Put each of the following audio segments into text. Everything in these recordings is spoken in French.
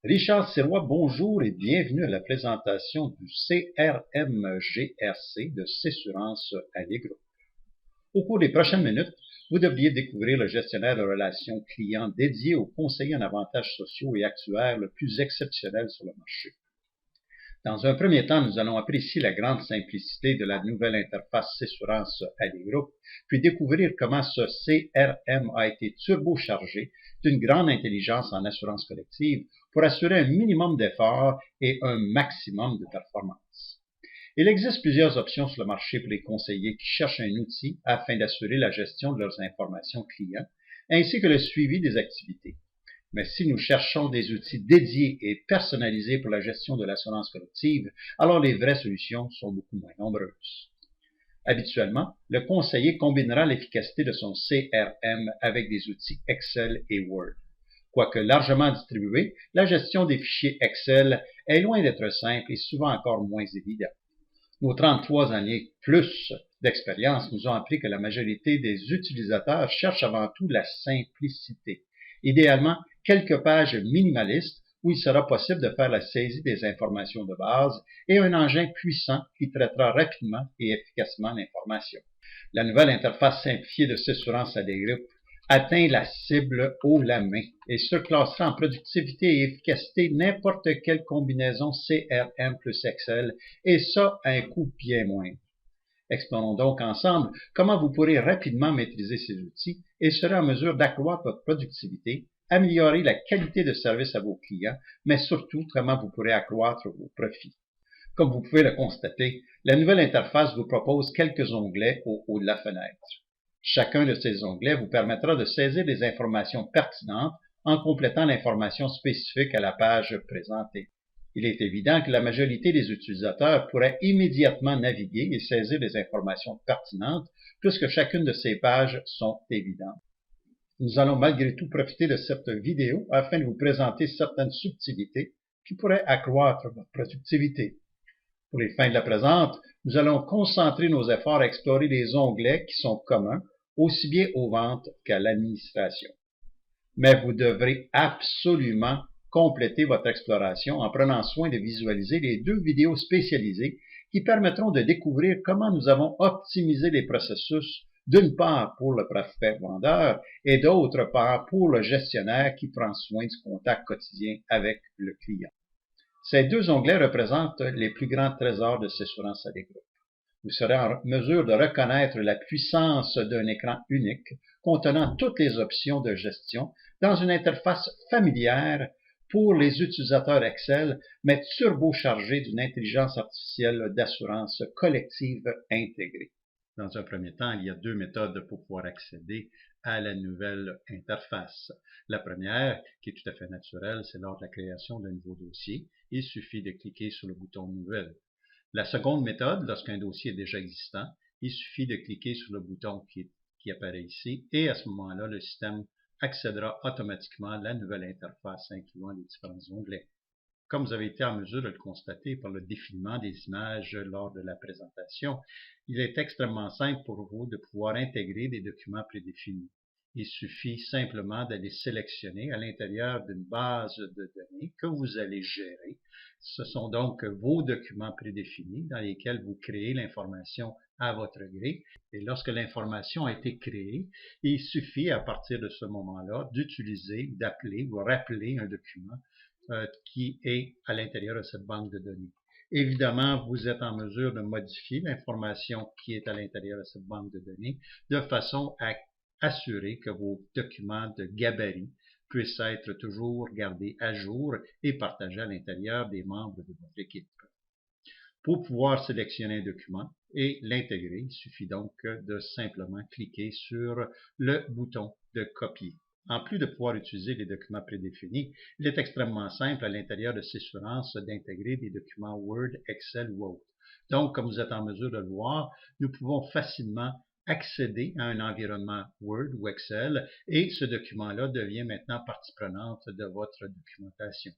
Richard Sirois, bonjour et bienvenue à la présentation du CRM-GRC de Cessurance Allegro. Au cours des prochaines minutes, vous devriez découvrir le gestionnaire de relations clients dédié aux conseillers en avantages sociaux et actuaires le plus exceptionnel sur le marché. Dans un premier temps, nous allons apprécier la grande simplicité de la nouvelle interface Cessurance Allegro, puis découvrir comment ce CRM a été turbochargé d'une grande intelligence en assurance collective pour assurer un minimum d'effort et un maximum de performance. Il existe plusieurs options sur le marché pour les conseillers qui cherchent un outil afin d'assurer la gestion de leurs informations clients, ainsi que le suivi des activités. Mais si nous cherchons des outils dédiés et personnalisés pour la gestion de l'assurance collective, alors les vraies solutions sont beaucoup moins nombreuses. Habituellement, le conseiller combinera l'efficacité de son CRM avec des outils Excel et Word. Quoique largement distribuée, la gestion des fichiers Excel est loin d'être simple et souvent encore moins évidente. Nos 33 années plus d'expérience nous ont appris que la majorité des utilisateurs cherchent avant tout la simplicité. Idéalement, quelques pages minimalistes où il sera possible de faire la saisie des informations de base et un engin puissant qui traitera rapidement et efficacement l'information. La nouvelle interface simplifiée de Cessurance Allegro atteint la cible haut la main et surclassera en productivité et efficacité n'importe quelle combinaison CRM plus Excel, et ça à un coût bien moindre. Explorons donc ensemble comment vous pourrez rapidement maîtriser ces outils et serez en mesure d'accroître votre productivité, améliorer la qualité de service à vos clients, mais surtout comment vous pourrez accroître vos profits. Comme vous pouvez le constater, la nouvelle interface vous propose quelques onglets au haut de la fenêtre. Chacun de ces onglets vous permettra de saisir des informations pertinentes en complétant l'information spécifique à la page présentée. Il est évident que la majorité des utilisateurs pourraient immédiatement naviguer et saisir des informations pertinentes puisque chacune de ces pages sont évidentes. Nous allons malgré tout profiter de cette vidéo afin de vous présenter certaines subtilités qui pourraient accroître votre productivité. Pour les fins de la présente, nous allons concentrer nos efforts à explorer les onglets qui sont communs aussi bien aux ventes qu'à l'administration. Mais vous devrez absolument compléter votre exploration en prenant soin de visualiser les 2 vidéos spécialisées qui permettront de découvrir comment nous avons optimisé les processus, d'une part pour le prospect vendeur et d'autre part pour le gestionnaire qui prend soin du contact quotidien avec le client. Ces 2 onglets représentent les plus grands trésors de Cessurance Allegro. Vous serez en mesure de reconnaître la puissance d'un écran unique contenant toutes les options de gestion dans une interface familière pour les utilisateurs Excel, mais turbochargée d'une intelligence artificielle d'assurance collective intégrée. Dans un premier temps, il y a 2 méthodes pour pouvoir accéder à la nouvelle interface. La première, qui est tout à fait naturelle, c'est lors de la création d'un nouveau dossier. Il suffit de cliquer sur le bouton Nouvelle. La seconde méthode, lorsqu'un dossier est déjà existant, il suffit de cliquer sur le bouton qui apparaît ici et à ce moment-là, le système accédera automatiquement à la nouvelle interface incluant les différents onglets. Comme vous avez été en mesure de le constater par le défilement des images lors de la présentation, il est extrêmement simple pour vous de pouvoir intégrer des documents prédéfinis. Il suffit simplement d'aller sélectionner à l'intérieur d'une base de données que vous allez gérer. Ce sont donc vos documents prédéfinis dans lesquels vous créez l'information à votre gré. Et lorsque l'information a été créée, il suffit à partir de ce moment-là d'utiliser, d'appeler ou rappeler un document qui est à l'intérieur de cette banque de données. Évidemment, vous êtes en mesure de modifier l'information qui est à l'intérieur de cette banque de données de façon à assurer que vos documents de gabarit puissent être toujours gardés à jour et partagés à l'intérieur des membres de votre équipe. Pour pouvoir sélectionner un document et l'intégrer, il suffit donc de simplement cliquer sur le bouton de copier. En plus de pouvoir utiliser les documents prédéfinis, il est extrêmement simple à l'intérieur de Cessurance d'intégrer des documents Word, Excel ou autres. Donc, comme vous êtes en mesure de le voir, nous pouvons facilement accéder à un environnement Word ou Excel et ce document-là devient maintenant partie prenante de votre documentation.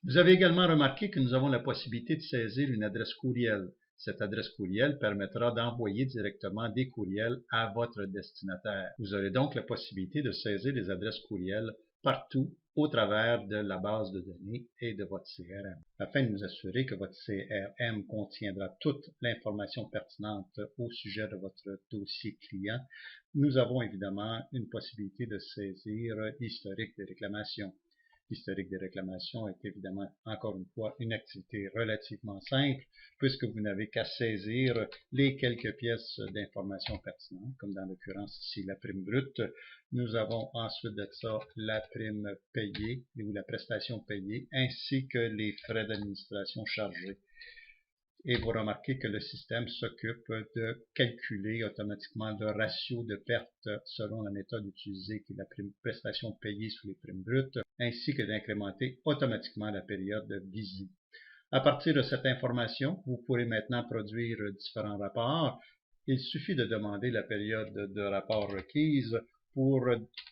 Vous avez également remarqué que nous avons la possibilité de saisir une adresse courriel. Cette adresse courriel permettra d'envoyer directement des courriels à votre destinataire. Vous aurez donc la possibilité de saisir les adresses courriels partout au travers de la base de données et de votre CRM. Afin de nous assurer que votre CRM contiendra toute l'information pertinente au sujet de votre dossier client, nous avons évidemment une possibilité de saisir l'historique des réclamations. L'historique des réclamations est évidemment, encore une fois, une activité relativement simple, puisque vous n'avez qu'à saisir les quelques pièces d'informations pertinentes, comme dans l'occurrence ici la prime brute. Nous avons ensuite de ça la prime payée ou la prestation payée, ainsi que les frais d'administration chargés. Et vous remarquez que le système s'occupe de calculer automatiquement le ratio de perte selon la méthode utilisée, qui est la prestation payée sous les primes brutes, ainsi que d'incrémenter automatiquement la période visée. À partir de cette information, vous pourrez maintenant produire différents rapports. Il suffit de demander la période de rapport requise pour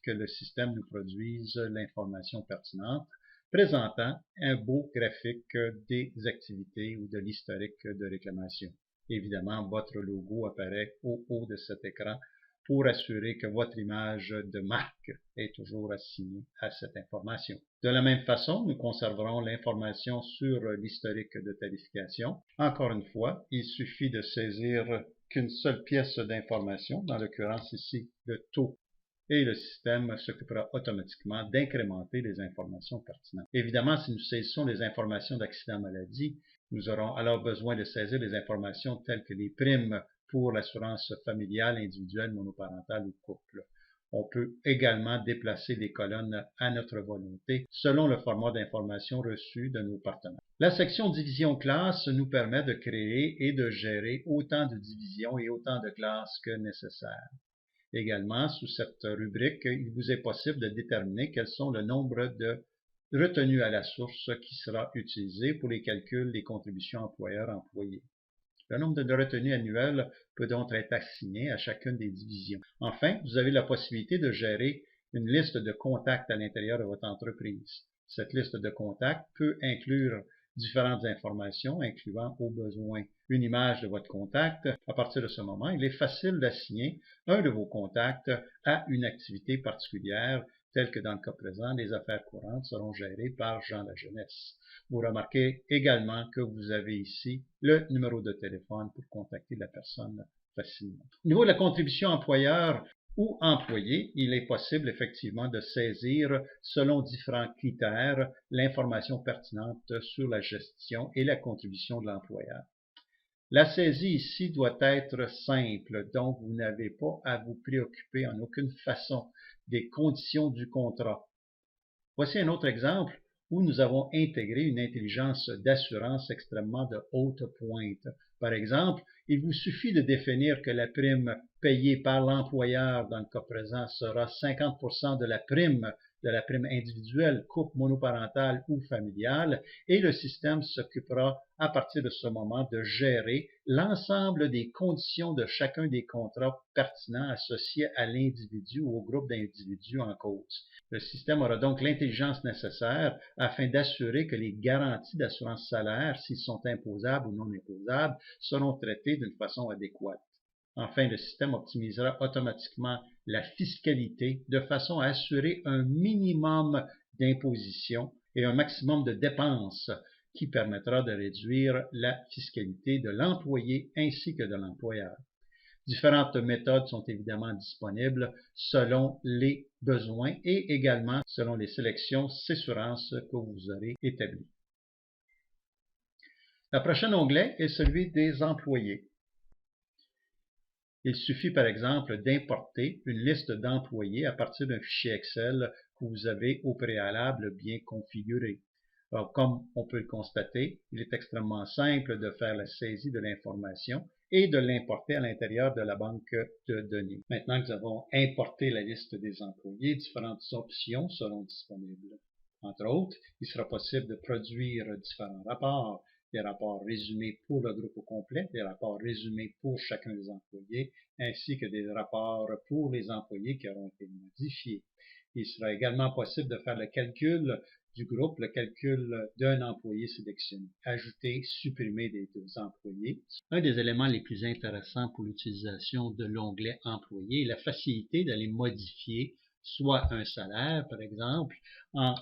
que le système nous produise l'information pertinente, présentant un beau graphique des activités ou de l'historique de réclamation. Évidemment, votre logo apparaît au haut de cet écran pour assurer que votre image de marque est toujours assignée à cette information. De la même façon, nous conserverons l'information sur l'historique de tarification. Encore une fois, il suffit de saisir qu'une seule pièce d'information, dans l'occurrence ici le taux, et le système s'occupera automatiquement d'incrémenter les informations pertinentes. Évidemment, si nous saisissons les informations d'accident-maladie, nous aurons alors besoin de saisir les informations telles que les primes pour l'assurance familiale, individuelle, monoparentale ou couple. On peut également déplacer les colonnes à notre volonté selon le format d'information reçu de nos partenaires. La section division classe nous permet de créer et de gérer autant de divisions et autant de classes que nécessaire. Également, sous cette rubrique, il vous est possible de déterminer quels sont le nombre de retenues à la source qui sera utilisé pour les calculs des contributions employeurs-employés. Le nombre de retenues annuelles peut donc être assigné à chacune des divisions. Enfin, vous avez la possibilité de gérer une liste de contacts à l'intérieur de votre entreprise. Cette liste de contacts peut inclure différentes informations, incluant au besoin une image de votre contact. À partir de ce moment, il est facile d'assigner un de vos contacts à une activité particulière, telle que dans le cas présent, les affaires courantes seront gérées par Jean Lajeunesse. Vous remarquez également que vous avez ici le numéro de téléphone pour contacter la personne facilement. Au niveau de la contribution employeur ou employé, il est possible effectivement de saisir, selon différents critères, l'information pertinente sur la gestion et la contribution de l'employeur. La saisie ici doit être simple, donc vous n'avez pas à vous préoccuper en aucune façon des conditions du contrat. Voici un autre exemple où nous avons intégré une intelligence d'assurance extrêmement de haute pointe. Par exemple, il vous suffit de définir que la prime payée par l'employeur dans le cas présent sera 50% de la prime individuelle, couple, monoparentale ou familiale, et le système s'occupera à partir de ce moment de gérer l'ensemble des conditions de chacun des contrats pertinents associés à l'individu ou au groupe d'individus en cause. Le système aura donc l'intelligence nécessaire afin d'assurer que les garanties d'assurance salaire, s'ils sont imposables ou non imposables, seront traitées d'une façon adéquate. Enfin, le système optimisera automatiquement la fiscalité de façon à assurer un minimum d'imposition et un maximum de dépenses qui permettra de réduire la fiscalité de l'employé ainsi que de l'employeur. Différentes méthodes sont évidemment disponibles selon les besoins et également selon les sélections Cessurance que vous aurez établies. Le prochain onglet est celui des employés. Il suffit par exemple d'importer une liste d'employés à partir d'un fichier Excel que vous avez au préalable bien configuré. Alors, comme on peut le constater, il est extrêmement simple de faire la saisie de l'information et de l'importer à l'intérieur de la banque de données. Maintenant que nous avons importé la liste des employés, différentes options seront disponibles. Entre autres, il sera possible de produire différents rapports, des rapports résumés pour le groupe au complet, des rapports résumés pour chacun des employés, ainsi que des rapports pour les employés qui auront été modifiés. Il sera également possible de faire le calcul du groupe, le calcul d'un employé sélectionné, ajouter, supprimer des deux employés. Un des éléments les plus intéressants pour l'utilisation de l'onglet employé est la facilité d'aller modifier soit un salaire, par exemple, en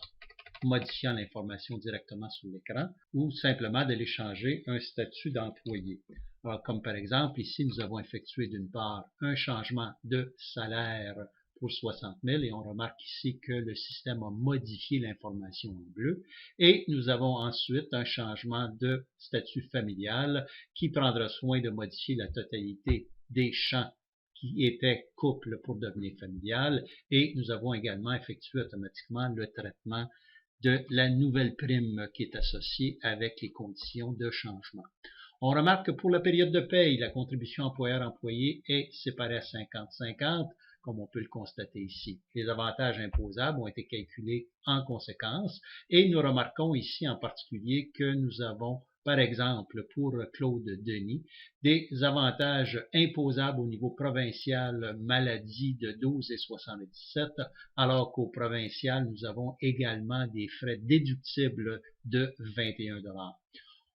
modifiant l'information directement sur l'écran, ou simplement d'aller changer un statut d'employé. Alors, comme par exemple, ici, nous avons effectué d'une part un changement de salaire pour 60 000 et on remarque ici que le système a modifié l'information en bleu. Et nous avons ensuite un changement de statut familial qui prendra soin de modifier la totalité des champs qui étaient couple pour devenir familial. Et nous avons également effectué automatiquement le traitement de la nouvelle prime qui est associée avec les conditions de changement. On remarque que pour la période de paye, la contribution employeur-employé est séparée à 50-50, comme on peut le constater ici. Les avantages imposables ont été calculés en conséquence et nous remarquons ici en particulier que nous avons, par exemple, pour Claude Denis, des avantages imposables au niveau provincial maladie de 12,77, alors qu'au provincial, nous avons également des frais déductibles de 21 $.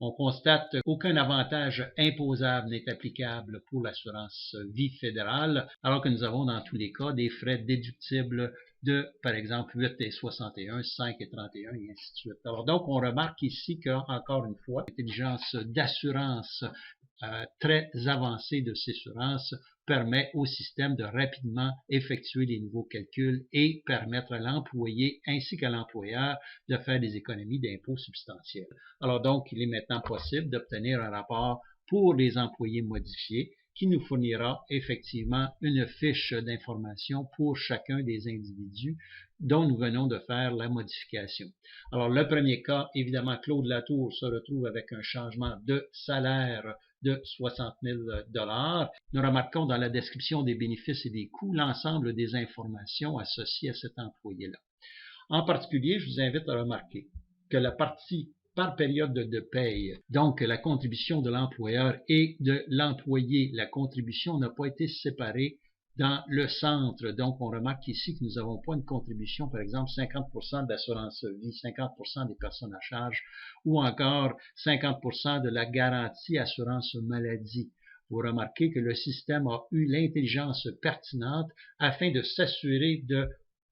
On constate qu'aucun avantage imposable n'est applicable pour l'assurance vie fédérale, alors que nous avons dans tous les cas des frais déductibles de, par exemple, 8,61, 5,31 et ainsi de suite. Alors donc, on remarque ici qu'encore une fois, l'intelligence d'assurance très avancée de Cessurance permet au système de rapidement effectuer les nouveaux calculs et permettre à l'employé ainsi qu'à l'employeur de faire des économies d'impôts substantielles. Alors donc, il est maintenant possible d'obtenir un rapport pour les employés modifiés qui nous fournira effectivement une fiche d'information pour chacun des individus dont nous venons de faire la modification. Alors, le premier cas, évidemment, Claude Latour se retrouve avec un changement de salaire de 60 000 $. Nous remarquons dans la description des bénéfices et des coûts l'ensemble des informations associées à cet employé-là. En particulier, je vous invite à remarquer que la partie par période de paye, donc la contribution de l'employeur et de l'employé, la contribution n'a pas été séparée dans le centre. Donc, on remarque ici que nous n'avons pas une contribution, par exemple, 50% d'assurance vie, 50% des personnes à charge, ou encore 50% de la garantie assurance maladie. Vous remarquez que le système a eu l'intelligence pertinente afin de s'assurer de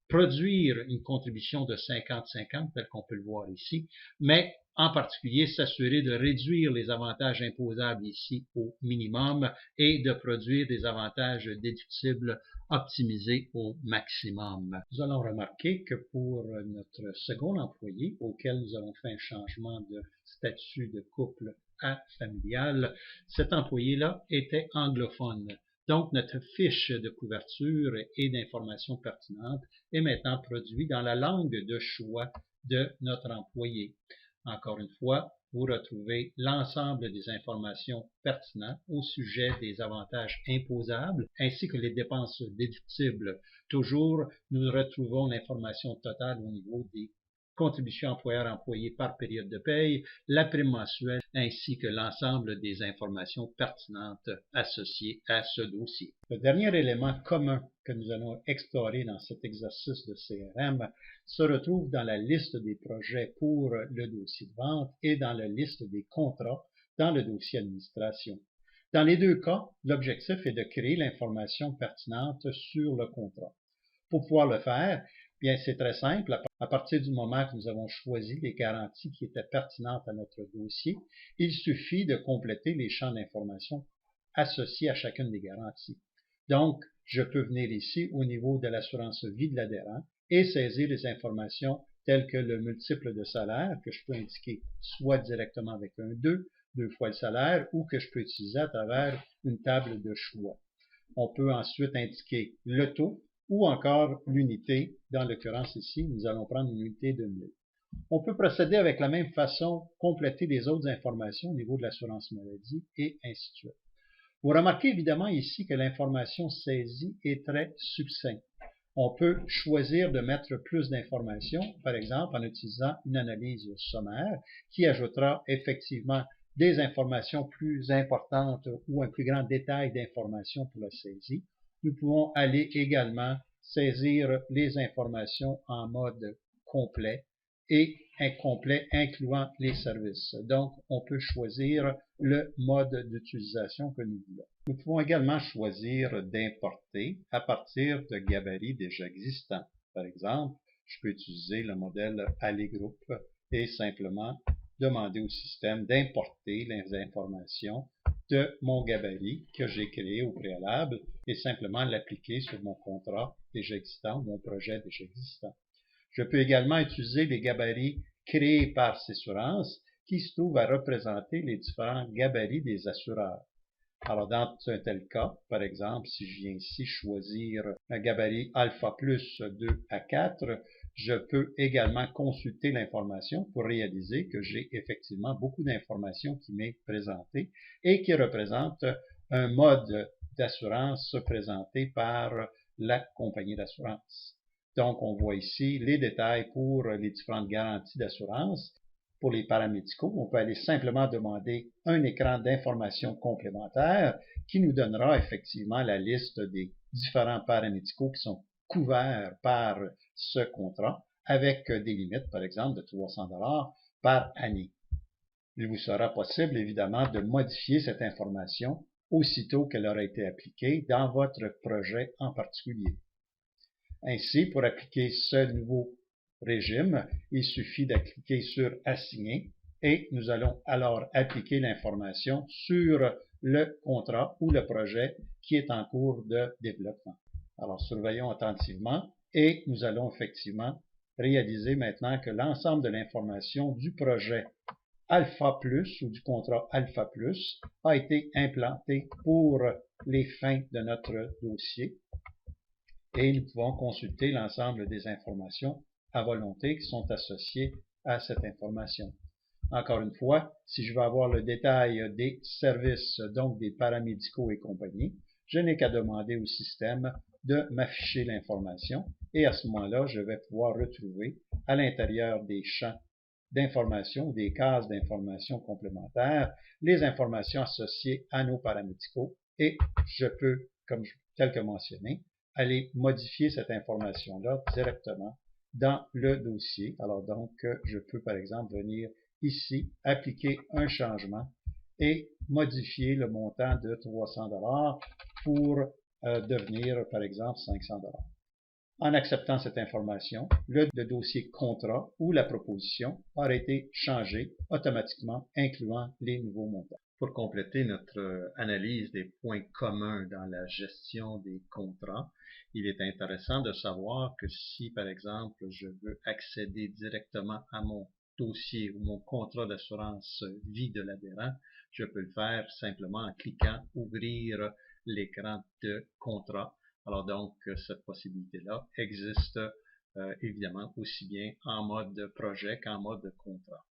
produire une contribution de 50-50, tel qu'on peut le voir ici, mais en particulier s'assurer de réduire les avantages imposables ici au minimum et de produire des avantages déductibles optimisés au maximum. Nous allons remarquer que pour notre second employé, auquel nous avons fait un changement de statut de couple à familial, cet employé-là était anglophone. Donc, notre fiche de couverture et d'informations pertinentes est maintenant produite dans la langue de choix de notre employé. Encore une fois, vous retrouvez l'ensemble des informations pertinentes au sujet des avantages imposables ainsi que les dépenses déductibles. Toujours, nous retrouvons l'information totale au niveau des contributions employeur-employé par période de paye, la prime mensuelle, ainsi que l'ensemble des informations pertinentes associées à ce dossier. Le dernier élément commun que nous allons explorer dans cet exercice de CRM se retrouve dans la liste des projets pour le dossier de vente et dans la liste des contrats dans le dossier administration. Dans les deux cas, l'objectif est de créer l'information pertinente sur le contrat. Pour pouvoir le faire, bien, c'est très simple. À partir du moment que nous avons choisi les garanties qui étaient pertinentes à notre dossier, il suffit de compléter les champs d'information associés à chacune des garanties. Donc, je peux venir ici au niveau de l'assurance vie de l'adhérent et saisir les informations telles que le multiple de salaire que je peux indiquer soit directement avec un 2 fois le salaire, ou que je peux utiliser à travers une table de choix. On peut ensuite indiquer le taux, ou encore l'unité. Dans l'occurrence ici, nous allons prendre une unité de 1000. On peut procéder avec la même façon, compléter les autres informations au niveau de l'assurance maladie et ainsi de suite. Vous remarquez évidemment ici que l'information saisie est très succincte. On peut choisir de mettre plus d'informations, par exemple en utilisant une analyse sommaire qui ajoutera effectivement des informations plus importantes ou un plus grand détail d'informations pour la saisie. Nous pouvons aller également saisir les informations en mode complet et incomplet incluant les services. Donc, on peut choisir le mode d'utilisation que nous voulons. Nous pouvons également choisir d'importer à partir de gabarits déjà existants. Par exemple, je peux utiliser le modèle AliGroup et simplement demander au système d'importer les informations de mon gabarit que j'ai créé au préalable et simplement l'appliquer sur mon contrat déjà existant, mon projet déjà existant. Je peux également utiliser les gabarits créés par Cessurance qui se trouvent à représenter les différents gabarits des assureurs. Alors, dans un tel cas, par exemple, si je viens ici choisir un gabarit alpha plus 2 à 4, je peux également consulter l'information pour réaliser que j'ai effectivement beaucoup d'informations qui m'est présentée et qui représente un mode d'assurance présenté par la compagnie d'assurance. Donc, on voit ici les détails pour les différentes garanties d'assurance. Pour les paramédicaux, on peut aller simplement demander un écran d'informations complémentaires qui nous donnera effectivement la liste des différents paramédicaux qui sont couverts par ce contrat avec des limites, par exemple, de 300 $ par année. Il vous sera possible, évidemment, de modifier cette information aussitôt qu'elle aura été appliquée dans votre projet en particulier. Ainsi, pour appliquer ce nouveau régime, il suffit de cliquer sur « Assigner » et nous allons alors appliquer l'information sur le contrat ou le projet qui est en cours de développement. Alors, surveillons attentivement et nous allons effectivement réaliser maintenant que l'ensemble de l'information du projet Alpha Plus ou du contrat Alpha Plus a été implanté pour les fins de notre dossier et nous pouvons consulter l'ensemble des informations à volonté qui sont associées à cette information. Encore une fois, si je veux avoir le détail des services, donc des paramédicaux et compagnie, je n'ai qu'à demander au système de m'afficher l'information et à ce moment-là, je vais pouvoir retrouver à l'intérieur des champs d'information, des cases d'information complémentaires, les informations associées à nos paramédicaux et je peux, tel que mentionné, aller modifier cette information-là directement dans le dossier. Alors donc, je peux par exemple venir ici, appliquer un changement et modifier le montant de 300 $ pour devenir par exemple 500 $. En acceptant cette information, le dossier contrat ou la proposition aura été changé automatiquement, incluant les nouveaux montants. Pour compléter notre analyse des points communs dans la gestion des contrats, il est intéressant de savoir que si, par exemple, je veux accéder directement à mon dossier ou mon contrat d'assurance vie de l'adhérent, je peux le faire simplement en cliquant « Ouvrir l'écran de contrat ». Alors donc, cette possibilité-là existe évidemment aussi bien en mode projet qu'en mode contrat.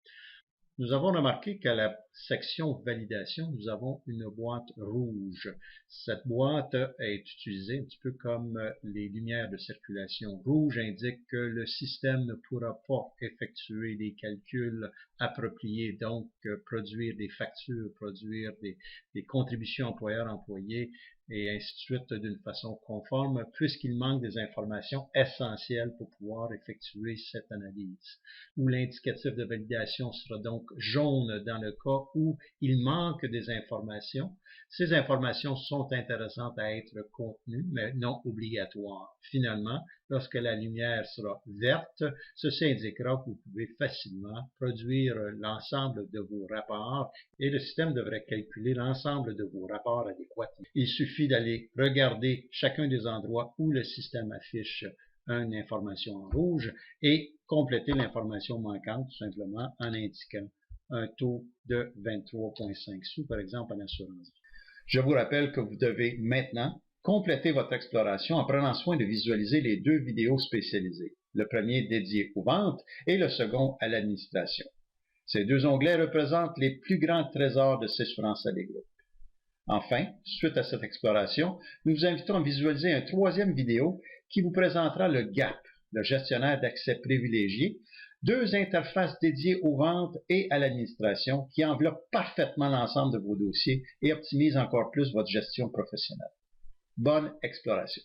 Nous avons remarqué qu'à la section validation, nous avons une boîte rouge. Cette boîte est utilisée un petit peu comme les lumières de circulation. Rouge indique que le système ne pourra pas effectuer les calculs appropriés, donc produire des factures, produire des contributions employeurs-employés et ainsi de suite d'une façon conforme, puisqu'il manque des informations essentielles pour pouvoir effectuer cette analyse. Où l'indicatif de validation sera donc jaune dans le cas où il manque des informations. Ces informations sont intéressantes à être contenues, mais non obligatoires. Finalement, lorsque la lumière sera verte, ceci indiquera que vous pouvez facilement produire l'ensemble de vos rapports et le système devrait calculer l'ensemble de vos rapports adéquats. Il suffit d'aller regarder chacun des endroits où le système affiche une information en rouge et compléter l'information manquante tout simplement en indiquant un taux de 23,5 sous, par exemple, en assurance. Je vous rappelle que vous devez maintenant compléter votre exploration en prenant soin de visualiser les deux vidéos spécialisées, le premier dédié aux ventes et le second à l'administration. Ces deux onglets représentent les plus grands trésors de Cessurance AliGroup. Enfin, suite à cette exploration, nous vous invitons à visualiser une troisième vidéo qui vous présentera le GAP, le gestionnaire d'accès privilégié, deux interfaces dédiées aux ventes et à l'administration qui enveloppent parfaitement l'ensemble de vos dossiers et optimisent encore plus votre gestion professionnelle. Bonne exploration!